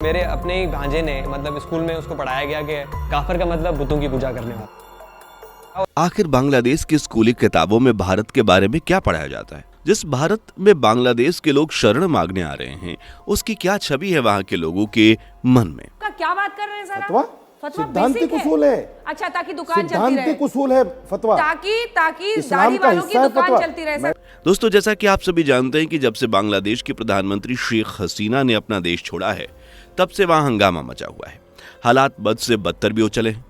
मेरे अपने ही भांजे ने मतलब स्कूल में उसको पढ़ाया गया कि काफिर का मतलब बुतों की पूजा करने वाला। आखिर बांग्लादेश की स्कूली किताबों में भारत के बारे में क्या पढ़ाया जाता है? जिस भारत में बांग्लादेश के लोग शरण मांगने आ रहे हैं, उसकी क्या छवि है वहाँ के लोगों के मन में? क्या बात कर रहे हैं सर? फतवा सिद्धांतिक उसूल है। अच्छा, ताकि दुकान चलती रहे। सिद्धांतिक उसूल है फतवा, ताकि दाढ़ी वालों की दुकान चलती रहे सर। दोस्तों, जैसा कि आप सभी जानते हैं कि जब से बांग्लादेश की प्रधानमंत्री शेख हसीना ने अपना देश छोड़ा है, तब से वहां हंगामा मचा हुआ है। हालात बद से बदतर भी हो चले हैं।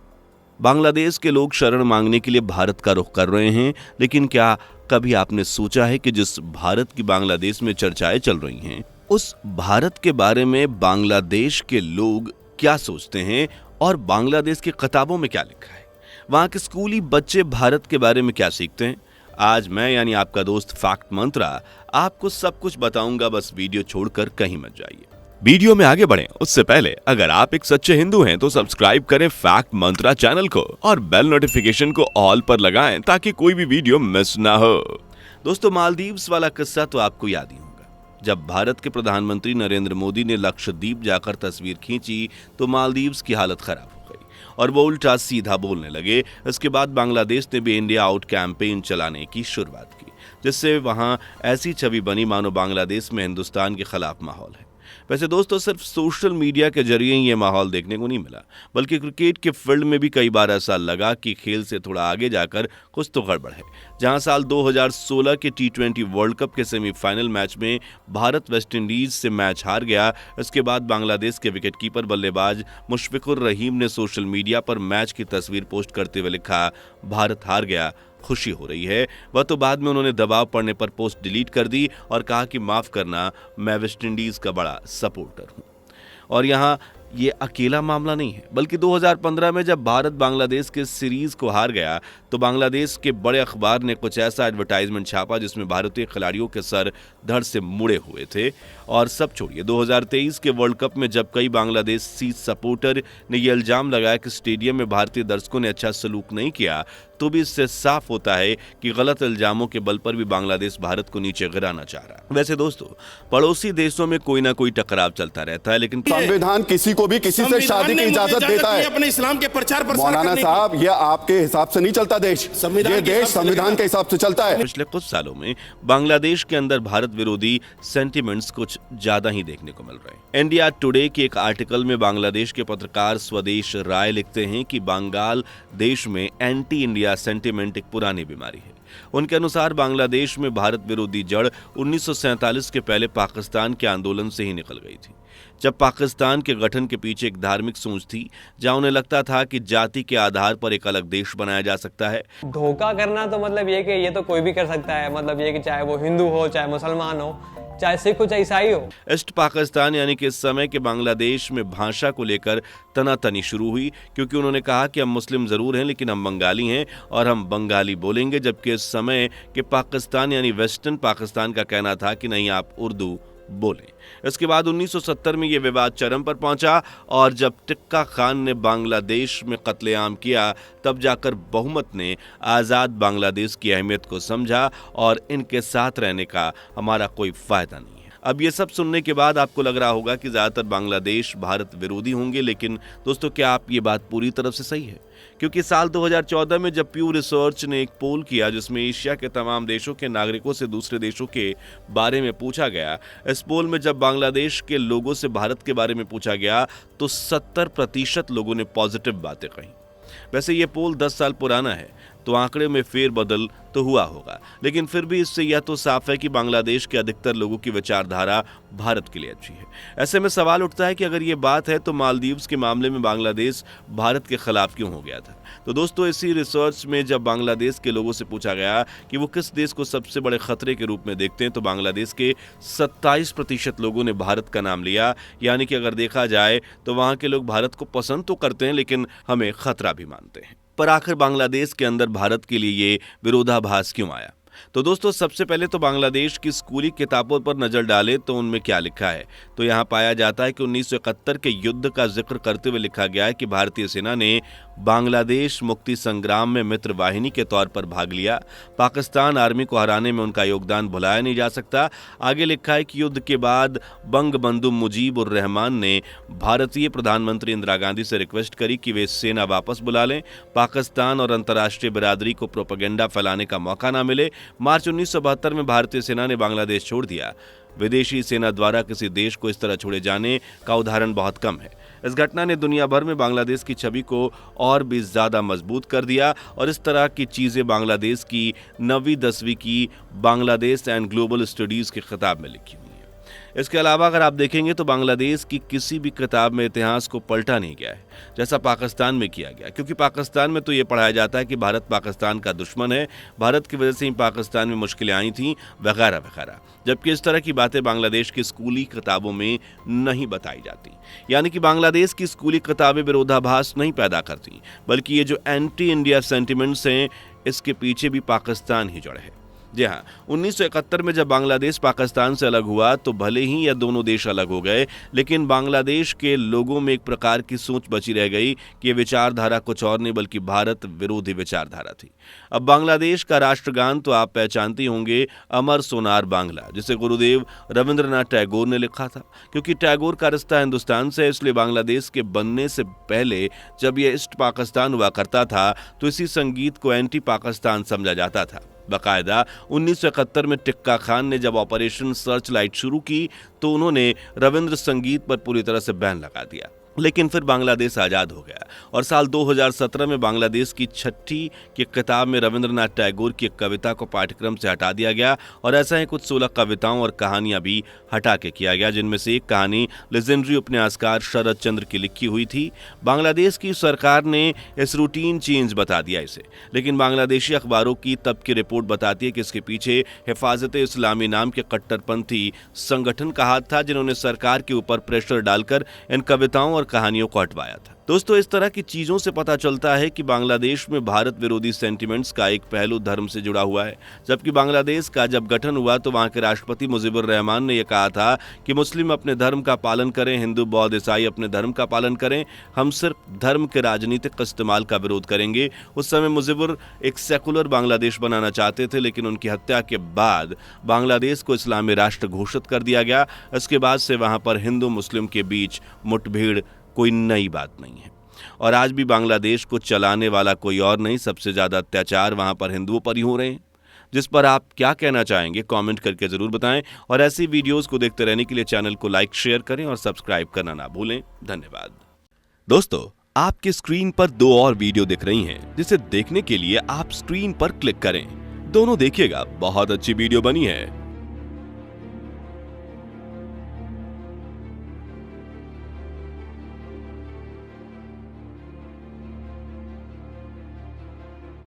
बांग्लादेश के लोग शरण मांगने के लिए भारत का रुख कर रहे हैं, लेकिन क्या कभी आपने सोचा है कि जिस भारत की बांग्लादेश में चर्चाएं चल रही हैं, उस भारत के बारे में बांग्लादेश के लोग क्या सोचते हैं और बांग्लादेश की किताबों में क्या लिखा है? वहां के स्कूली बच्चे भारत के बारे में क्या सीखते हैं? आज मैं यानी आपका दोस्त फैक्ट मंत्रा आपको सब कुछ बताऊंगा। बस वीडियो छोड़कर कहीं मत जाइए। वीडियो में आगे बढ़ें उससे पहले अगर आप एक सच्चे हिंदू हैं तो सब्सक्राइब करें फैक्ट मंत्रा चैनल को और बेल नोटिफिकेशन को ऑल पर लगाएं ताकि कोई भी वीडियो मिस ना हो। दोस्तों, मालदीव्स वाला किस्सा तो आपको याद ही होगा। जब भारत के प्रधानमंत्री नरेंद्र मोदी ने लक्षद्वीप जाकर तस्वीर खींची तो मालदीव्स की हालत खराब हो गई और वो उल्टा सीधा बोलने लगे। इसके बाद बांग्लादेश ने भी इंडिया आउट कैंपेन चलाने की शुरुआत की, जिससे वहां ऐसी छवि बनी मानो बांग्लादेश में हिंदुस्तान के खिलाफ माहौल है। वैसे दोस्तों, सिर्फ सोशल मीडिया के जरिए ही ये माहौल देखने को नहीं मिला, बल्कि क्रिकेट के फील्ड में भी कई बार ऐसा लगा कि खेल से थोड़ा आगे जाकर कुछ तो गड़बड़ है। जहां साल 2016 के T20 वर्ल्ड कप के सेमीफाइनल मैच में भारत वेस्टइंडीज से मैच हार गया। इसके बाद बांग्लादेश के विकेटकीपर बल्लेबाज मुशफिकुर रहीम ने सोशल मीडिया पर मैच की तस्वीर पोस्ट करते हुए लिखा, भारत हार गया, खुशी हो रही है। वह तो बाद में उन्होंने दबाव पड़ने पर पोस्ट डिलीट कर दी और कहा कि माफ करना, मैं वेस्टइंडीज का बड़ा सपोर्टर हूं। और यहां ये अकेला मामला नहीं है, बल्कि 2015 में जब भारत बांग्लादेश के सीरीज को हार गया तो बांग्लादेश के बड़े अखबार ने कुछ ऐसा एडवर्टाइजमेंट छापा जिसमें भारतीय खिलाड़ियों के सर धड़ से मुड़े हुए थे। और सब छोड़िए, 2023 के वर्ल्ड कप में जब कई बांग्लादेशी सपोर्टर ने यह इल्जाम लगाया कि स्टेडियम में भारतीय दर्शकों ने अच्छा सलूक नहीं किया, तो भी इससे साफ होता है कि गलत इल्जामों के बल पर भी बांग्लादेश भारत को नीचे गिराना चाह रहा है। वैसे दोस्तों, पड़ोसी देशों में कोई ना कोई टकराव चलता रहता है, लेकिन संविधान किसी को भी किसी से शादी की इजाजत देता है। अपने इस्लाम के प्रचार प्रसार मौलाना साहब, ये आपके हिसाब से नहीं चलता देश, ये देश संविधान के हिसाब से चलता है। पिछले कुछ सालों में बांग्लादेश के अंदर भारत विरोधी सेंटिमेंट्स कुछ ज्यादा ही देखने को मिल रहे हैं। इंडिया टुडे के एक आर्टिकल में बांग्लादेश के पत्रकार स्वदेश राय लिखते हैं कि बंगाल देश में एंटी इंडिया सेंटिमेंट एक पुरानी बीमारी है। उनके अनुसार बांग्लादेश में भारत विरोधी जड़ 1947 के पहले पाकिस्तान के आंदोलन से ही निकल गई थी, जब पाकिस्तान के गठन के पीछे एक धार्मिक सोच थी, जहां उन्हें लगता था कि जाति के आधार पर एक अलग देश बनाया जा सकता है। धोखा करना तो मतलब ये कि ये तो कोई भी कर सकता है, मतलब ये कि चाहे वो हिंदू हो, चाहे मुसलमान हो, चाहे सिख हो, चाहे ईसाई हो। ईस्ट पाकिस्तान यानी कि इस समय के बांग्लादेश में भाषा को लेकर तनातनी शुरू हुई, क्योंकि उन्होंने कहा कि हम मुस्लिम जरूर हैं लेकिन हम बंगाली हैं और हम बंगाली बोलेंगे, जबकि इस समय के पाकिस्तान यानी वेस्टर्न पाकिस्तान का कहना था कि नहीं, आप उर्दू बोले। इसके बाद 1970 में यह विवाद चरम पर पहुंचा और जब टिक्का खान ने बांग्लादेश में कत्लेआम किया, तब जाकर बहुमत ने आज़ाद बांग्लादेश की अहमियत को समझा और इनके साथ रहने का हमारा कोई फायदा नहीं है। अब ये सब सुनने के बाद आपको लग रहा होगा कि ज़्यादातर बांग्लादेश भारत विरोधी होंगे, लेकिन दोस्तों, क्या आप ये बात पूरी तरफ से सही है? क्योंकि साल 2014 में जब प्यू रिसर्च ने एक पोल किया जिसमें एशिया के तमाम देशों के नागरिकों से दूसरे देशों के बारे में पूछा गया, इस पोल में जब बांग्लादेश के लोगों से भारत के बारे में पूछा गया तो 70% लोगों ने पॉजिटिव बातें कही। वैसे ये पोल 10 साल पुराना है तो आंकड़े में फेरबदल तो हुआ होगा, लेकिन फिर भी इससे यह तो साफ है कि बांग्लादेश के अधिकतर लोगों की विचारधारा भारत के लिए अच्छी है। ऐसे में सवाल उठता है कि अगर ये बात है तो मालदीव्स के मामले में बांग्लादेश भारत के खिलाफ क्यों हो गया था? तो दोस्तों, इसी रिसर्च में जब बांग्लादेश के लोगों से पूछा गया कि वो किस देश को सबसे बड़े खतरे के रूप में देखते हैं, तो बांग्लादेश के 27% लोगों ने भारत का नाम लिया। यानी कि अगर देखा जाए तो वहां के लोग भारत को पसंद तो करते हैं लेकिन हमें खतरा भी मानते हैं। पर आखिर बांग्लादेश के अंदर भारत के लिए ये विरोधाभास क्यों आया? तो दोस्तों, सबसे पहले तो बांग्लादेश की स्कूली किताबों पर नजर डालें तो उनमें क्या लिखा है। तो यहाँ पाया जाता है कि 1971 के युद्ध का जिक्र करते हुए लिखा गया है कि भारतीय सेना ने बांग्लादेश मुक्ति संग्राम में मित्र वाहिनी के तौर पर भाग लिया। पाकिस्तान आर्मी को हराने में उनका योगदान भुलाया नहीं जा सकता। आगे लिखा है कि युद्ध के बाद बंगबंधु मुजीब उर रहमान ने भारतीय प्रधानमंत्री इंदिरा गांधी से रिक्वेस्ट करी कि वे सेना वापस बुला लें, पाकिस्तान और अंतर्राष्ट्रीय बिरादरी को प्रोपेगेंडा फैलाने का मौका न मिले। मार्च 1972 में भारतीय सेना ने बांग्लादेश छोड़ दिया। विदेशी सेना द्वारा किसी देश को इस तरह छोड़े जाने का उदाहरण बहुत कम है। इस घटना ने दुनिया भर में बांग्लादेश की छवि को और भी ज्यादा मजबूत कर दिया और इस तरह की चीजें बांग्लादेश की 9वीं 10वीं की बांग्लादेश एंड ग्लोबल स्टडीज की किताब में लिखी हुई है। इसके अलावा अगर आप देखेंगे तो बांग्लादेश की किसी भी किताब में इतिहास को पलटा नहीं गया है जैसा पाकिस्तान में किया गया, क्योंकि पाकिस्तान में तो ये पढ़ाया जाता है कि भारत पाकिस्तान का दुश्मन है, भारत की वजह से ही पाकिस्तान में मुश्किलें आई थीं वगैरह वगैरह, जबकि इस तरह की बातें बांग्लादेश की स्कूली किताबों में नहीं बताई जाती। यानी कि बांग्लादेश की स्कूली किताबें विरोधाभास नहीं पैदा करती, बल्कि ये जो एंटी इंडिया सेंटिमेंट्स हैं इसके पीछे भी पाकिस्तान ही जड़ है। जी हाँ, 1971 में जब बांग्लादेश पाकिस्तान से अलग हुआ तो भले ही यह दोनों देश अलग हो गए, लेकिन बांग्लादेश के लोगों में एक प्रकार की सोच बची रह गई कि यह विचारधारा कुछ और नहीं बल्कि भारत विरोधी विचारधारा थी। अब बांग्लादेश का राष्ट्रगान तो आप पहचानते होंगे, अमर सोनार बांग्ला, जिसे गुरुदेव रविंद्रनाथ टैगोर ने लिखा था। क्योंकि टैगोर का रिश्ता हिंदुस्तान से, इसलिए बांग्लादेश के बनने से पहले जब यह ईस्ट पाकिस्तान हुआ करता था तो इसी संगीत को एंटी पाकिस्तान समझा जाता था। बाकायदा 1971 में टिक्का खान ने जब ऑपरेशन सर्च लाइट शुरू की तो उन्होंने रविंद्र संगीत पर पूरी तरह से बैन लगा दिया। लेकिन फिर बांग्लादेश आज़ाद हो गया और साल 2017 में बांग्लादेश की 6ठी की किताब में रविंद्रनाथ टैगोर की एक कविता को पाठ्यक्रम से हटा दिया गया और ऐसा ही कुछ 16 कविताओं और कहानियां भी हटा के किया गया, जिनमें से एक कहानी लेजेंडरी उपन्यासकार शरद चंद्र की लिखी हुई थी। बांग्लादेश की सरकार ने इस रूटीन चेंज बता दिया इसे, लेकिन बांग्लादेशी अखबारों की तब की रिपोर्ट बताती है कि इसके पीछे हिफाजत इस्लामी नाम के कट्टरपंथी संगठन का हाथ था, जिन्होंने सरकार के ऊपर प्रेशर डालकर इन कविताओं और कहानियों को हटवाया था। दोस्तों, इस तरह की चीजों से पता चलता है कि बांग्लादेश में भारत विरोधी सेंटिमेंट्स का एक पहलू धर्म से जुड़ा हुआ है। जबकि बांग्लादेश का जब गठन हुआ तो वहां के राष्ट्रपति मुजीबुर रहमान ने यह कहा था कि मुस्लिम अपने धर्म का पालन करें, हिंदू बौद्ध ईसाई अपने धर्म का पालन करें, हम सिर्फ धर्म के राजनीतिक इस्तेमाल का विरोध करेंगे। उस समय मुजीबुर एक सेकुलर बांग्लादेश बनाना चाहते थे, लेकिन उनकी हत्या के बाद बांग्लादेश को इस्लामी राष्ट्र घोषित कर दिया गया। इसके बाद से वहां पर हिंदू मुस्लिम के बीच मुठभेड़ कोई नई बात नहीं है और आज भी बांग्लादेश को चलाने वाला कोई और नहीं, सबसे ज्यादा अत्याचार वहां पर हिंदुओं पर ही हो रहे हैं। जिस पर आप क्या कहना चाहेंगे कमेंट करके जरूर बताएं और ऐसी वीडियोस को देखते रहने के लिए चैनल को लाइक शेयर करें और सब्सक्राइब करना ना भूलें। धन्यवाद। दोस्तों, आपकी स्क्रीन पर 2 और वीडियो दिख रही हैं, जिसे देखने के लिए आप स्क्रीन पर क्लिक करें। दोनों देखिएगा, बहुत अच्छी वीडियो बनी है।